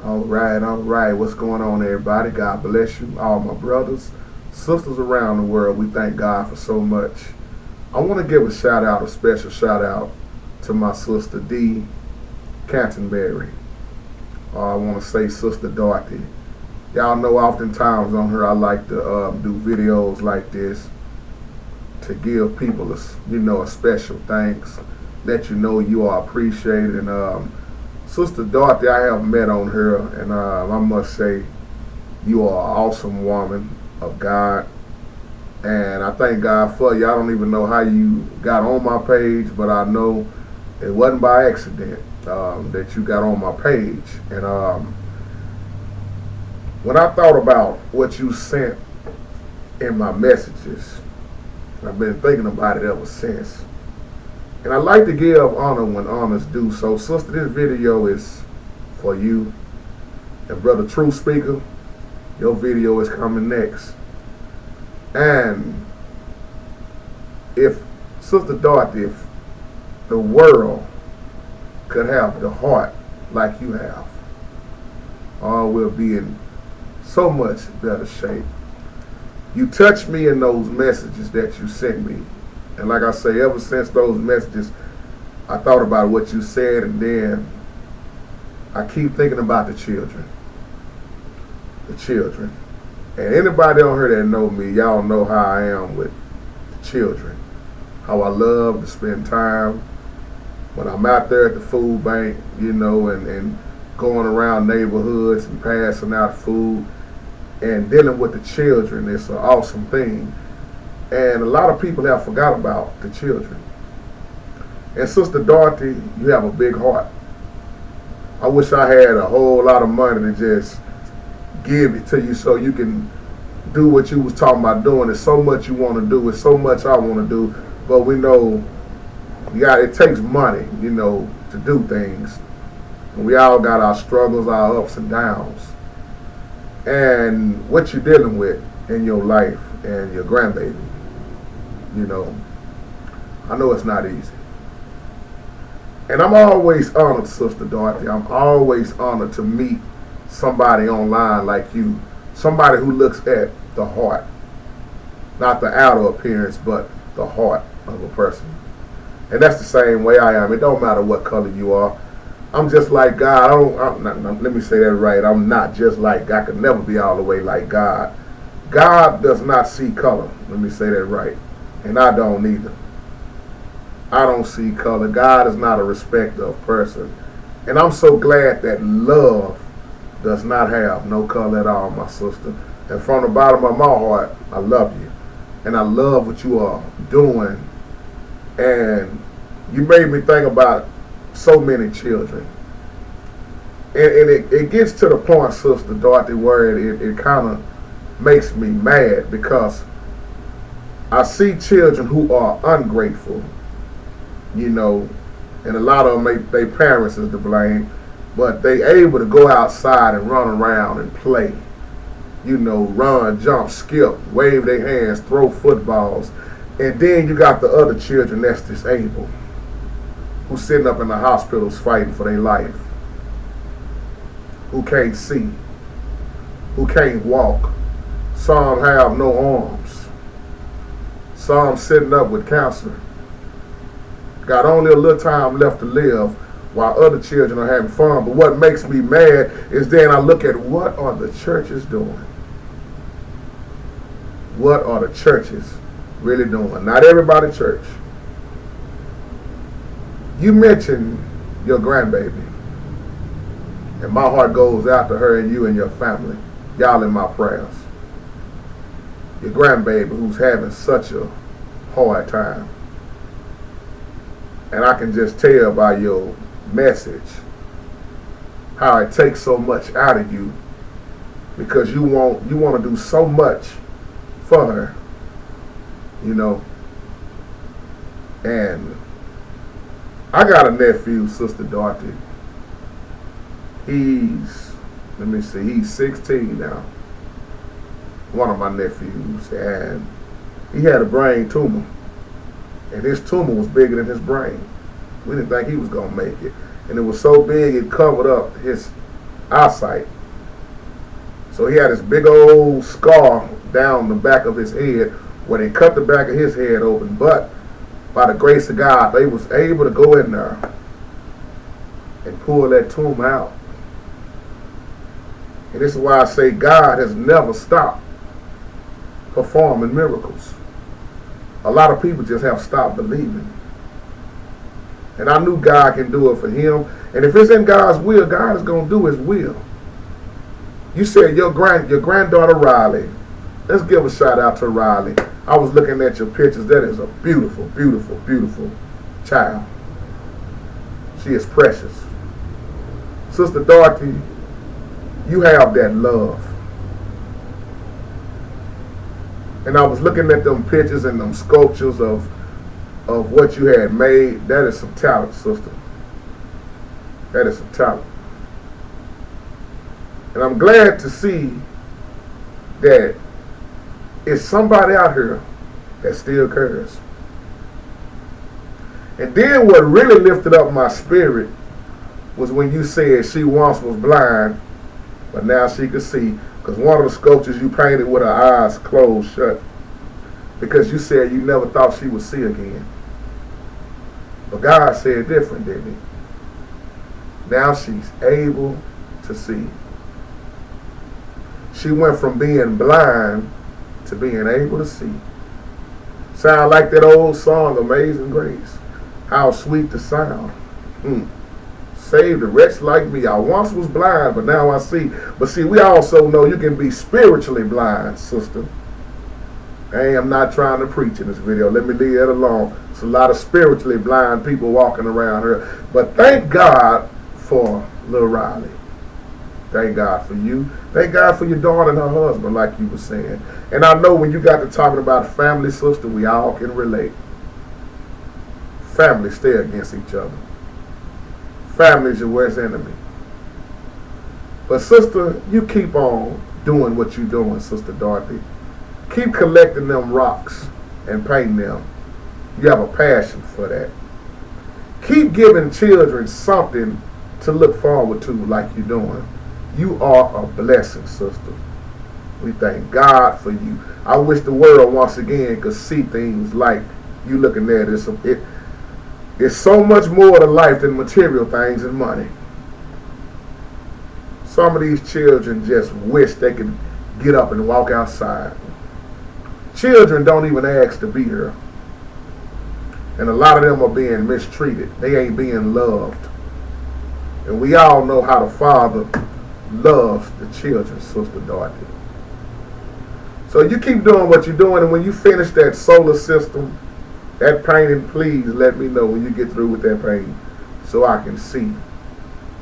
All right, all right. What's going on, everybody? God bless you. All my brothers, sisters around the world, we thank God for so much. I want to give a shout out, a special shout out to my sister D. Canterbury. I want to say Sister Dorthy. Y'all know oftentimes on her I like to do videos like this to give people a special thanks, let you know you are appreciated. And Sister Dorothy, I have met on her, and I must say, you are an awesome woman of God, and I thank God for you. I don't even know how you got on my page, but I know it wasn't by accident that you got on my page. And when I thought about what you sent in my messages, I've been thinking about it ever since. And I like to give honor when honor's due. So, sister, this video is for you. And brother True Speaker, your video is coming next. And if, Sister Dorothy, if the world could have the heart like you have, all will be in so much better shape. You touched me in those messages that you sent me. And like I say, ever since those messages, I thought about what you said, and then I keep thinking about the children. The children. And anybody on here that know me, y'all know how I am with the children. How I love to spend time when I'm out there at the food bank, and going around neighborhoods and passing out food and dealing with the children. It's an awesome thing. And a lot of people have forgot about the children. And Sister Dorothy, you have a big heart. I wish I had a whole lot of money to just give it to you so you can do what you was talking about doing. There's so much you want to do. It's so much I want to do. But we know it takes money, to do things. And we all got our struggles, our ups and downs. And what you're dealing with in your life and your grandbaby. I know it's not easy. And I'm always honored, Sister Dorothy. I'm always honored to meet somebody online like you. Somebody who looks at the heart. Not the outer appearance, but the heart of a person. And that's the same way I am. It don't matter what color you are. I'm just like God. Let me say that right. I'm not just like God. I could never be all the way like God. God does not see color. Let me say that right. And I don't either. I don't see color. God is not a respecter of person. And I'm so glad that love does not have no color at all, my sister. And from the bottom of my heart, I love you. And I love what you are doing. And you made me think about so many children. And it gets to the point, Sister Dorothy, where it kind of makes me mad, because I see children who are ungrateful, and a lot of them, their parents is to blame, but they able to go outside and run around and play, run, jump, skip, wave their hands, throw footballs. And then you got the other children that's disabled, who's sitting up in the hospitals fighting for their life, who can't see, who can't walk. Some have no arms. Some sitting up with cancer. Got only a little time left to live while other children are having fun. But what makes me mad is then I look at what are the churches doing? What are the churches really doing? Not everybody church. You mentioned your grandbaby. And my heart goes out to her and you and your family. Y'all in my prayers. Your grandbaby who's having such a hard time. And I can just tell by your message how it takes so much out of you, because you want to do so much for her, And I got a nephew, Sister Dorothy. He's 16 now. One of my nephews, and he had a brain tumor. And his tumor was bigger than his brain. We didn't think he was going to make it. And it was so big it covered up his eyesight. So he had this big old scar down the back of his head where they cut the back of his head open. But by the grace of God, they was able to go in there and pull that tumor out. And this is why I say God has never stopped performing miracles. A lot of people just have stopped believing. And I knew God can do it for him. And if it's in God's will, God is going to do his will. You said your granddaughter Riley. Let's give a shout out to Riley. I was looking at your pictures. That is a beautiful, beautiful, beautiful child. She is precious. Sister Dorthy, you have that love. And I was looking at them pictures and them sculptures of what you had made. That is some talent, sister. That is some talent. And I'm glad to see that it's somebody out here that still cares. And then what really lifted up my spirit was when you said she once was blind, but now she could see. Because one of the sculptures you painted with her eyes closed shut. Because you said you never thought she would see again. But God said different, didn't he? Now she's able to see. She went from being blind to being able to see. Sound like that old song, Amazing Grace. How sweet the sound. Saved a wretch like me. I once was blind, but now I see. But see, we also know you can be spiritually blind, sister. Hey, I'm not trying to preach in this video. Let me leave that alone. There's a lot of spiritually blind people walking around here. But thank God for little Riley. Thank God for you. Thank God for your daughter and her husband, like you were saying. And I know when you got to talking about family, sister, we all can relate. Families stay against each other. Family is your worst enemy. But sister, you keep on doing what you're doing, Sister Dorthy. Keep collecting them rocks and painting them. You have a passion for that. Keep giving children something to look forward to like you're doing. You are a blessing, sister. We thank God for you. I wish the world once again could see things like you looking at it. It's so much more to life than material things and money. Some of these children just wish they could get up and walk outside. Children don't even ask to be here. And a lot of them are being mistreated. They ain't being loved. And we all know how the Father loves the children, Sister Dorthy. So you keep doing what you're doing, and when you finish that solar system, that painting, please let me know when you get through with that painting so I can see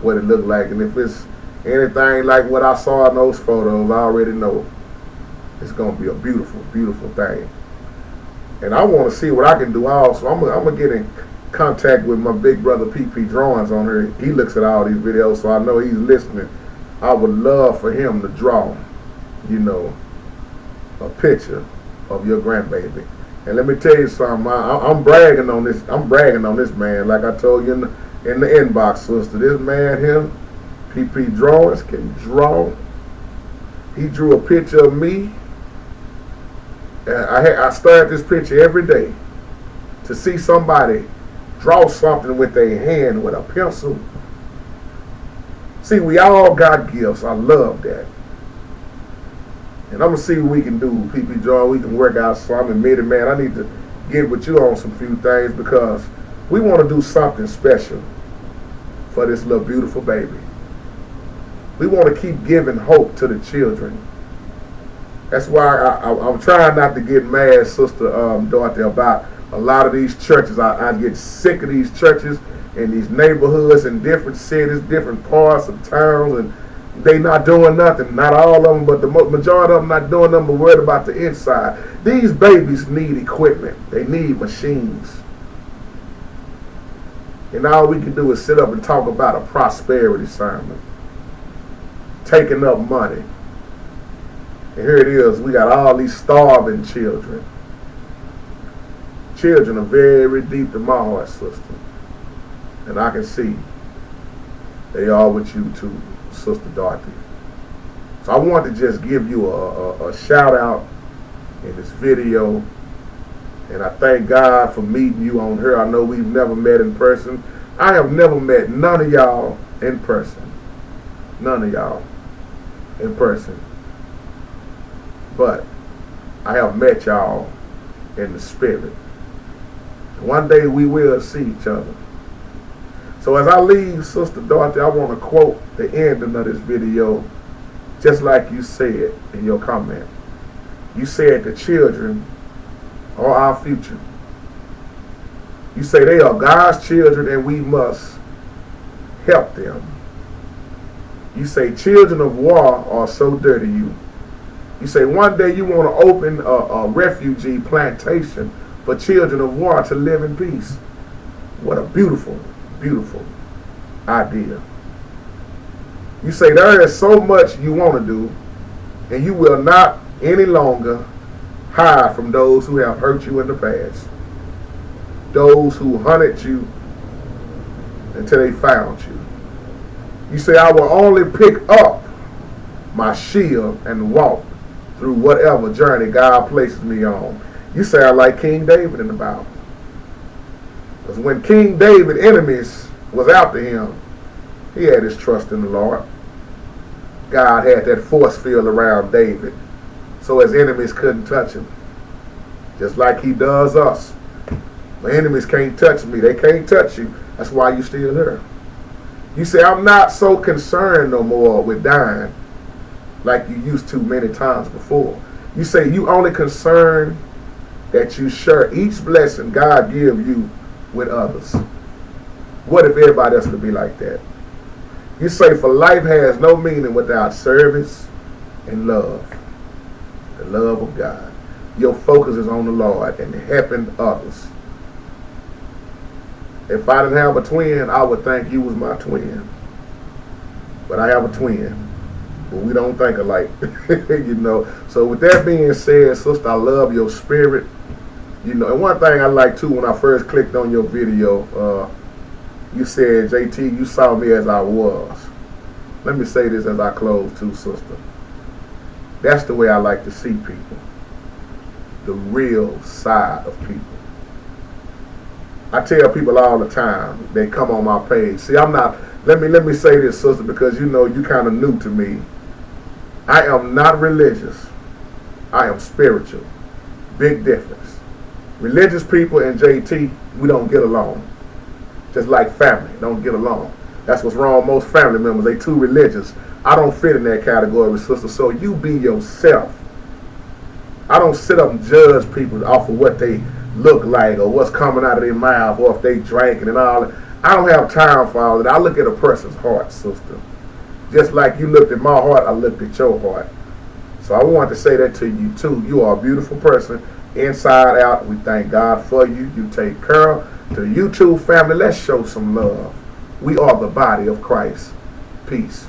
what it looked like. And if it's anything like what I saw in those photos, I already know it's going to be a beautiful, beautiful thing. And I want to see what I can do also. I'm going to get in contact with my big brother PP Drawings on here. He looks at all these videos, so I know he's listening. I would love for him to draw, a picture of your grandbaby. And let me tell you something. I'm bragging on this. I'm bragging on this man. Like I told you in the inbox, sister. This man here, PP Drawings, can draw. He drew a picture of me. And I stare at this picture every day to see somebody draw something with their hand with a pencil. See, we all got gifts. I love that. And I'm going to see what we can do, PP Draw. We can work out some. I'm admitted, man, I need to get with you on some few things because we want to do something special for this little beautiful baby. We want to keep giving hope to the children. That's why I'm trying not to get mad, Sister Dorothy, about a lot of these churches. I get sick of these churches in these neighborhoods in different cities, different parts of towns, and they not doing nothing. Not all of them, but the majority of them not doing nothing but worried about the inside. These babies need equipment. They need machines. And all we can do is sit up and talk about a prosperity sermon. Taking up money. And here it is. We got all these starving children. Children are very deep to my heart, sister. And I can see they are with you too. Sister Dorthy. So I want to just give you a shout out in this video. And I thank God for meeting you on here. I know we've never met in person. I have never met none of y'all in person. None of y'all in person. But I have met y'all in the spirit. One day we will see each other. So as I leave, Sister Dorthy, I want to quote the ending of this video, just like you said in your comment. You said the children are our future. You say they are God's children and we must help them. You say children of war are so dear to you. You say one day you want to open a refugee plantation for children of war to live in peace. What a beautiful, beautiful idea. You say there is so much you want to do, and you will not any longer hide from those who have hurt you in the past. Those who hunted you until they found you. You say, I will only pick up my shield and walk through whatever journey God places me on. You say I like King David in the Bible. Because when King David enemies was after him, he had his trust in the Lord. God had that force field around David so his enemies couldn't touch him. Just like he does us. My enemies can't touch me. They can't touch you. That's why you still here. You say, I'm not so concerned no more with dying like you used to many times before. You say you only concerned that you share each blessing God give you with others. What if everybody else could be like that? You say, for life has no meaning without service and love. The love of God. Your focus is on the Lord and helping others. If I didn't have a twin, I would think you was my twin. But I have a twin. But we don't think alike. You know. So with that being said, sister, I love your spirit. You know, and one thing I like too, when I first clicked on your video, you said, JT, you saw me as I was. Let me say this as I close too, sister. That's the way I like to see people. The real side of people. I tell people all the time, they come on my page. See, I'm not, let me say this, sister, because you know you kind of new to me. I am not religious. I am spiritual. Big difference. Religious people and JT, we don't get along. Just like family, don't get along. That's what's wrong with most family members. They too religious. I don't fit in that category, sister. So you be yourself. I don't sit up and judge people off of what they look like or what's coming out of their mouth or if they drinking and all that. I don't have time for all that. I look at a person's heart, sister. Just like you looked at my heart, I looked at your heart. So I want to say that to you too. You are a beautiful person, inside out. We thank God for you. You take care. To the YouTube family, let's show some love. We are the body of Christ. Peace.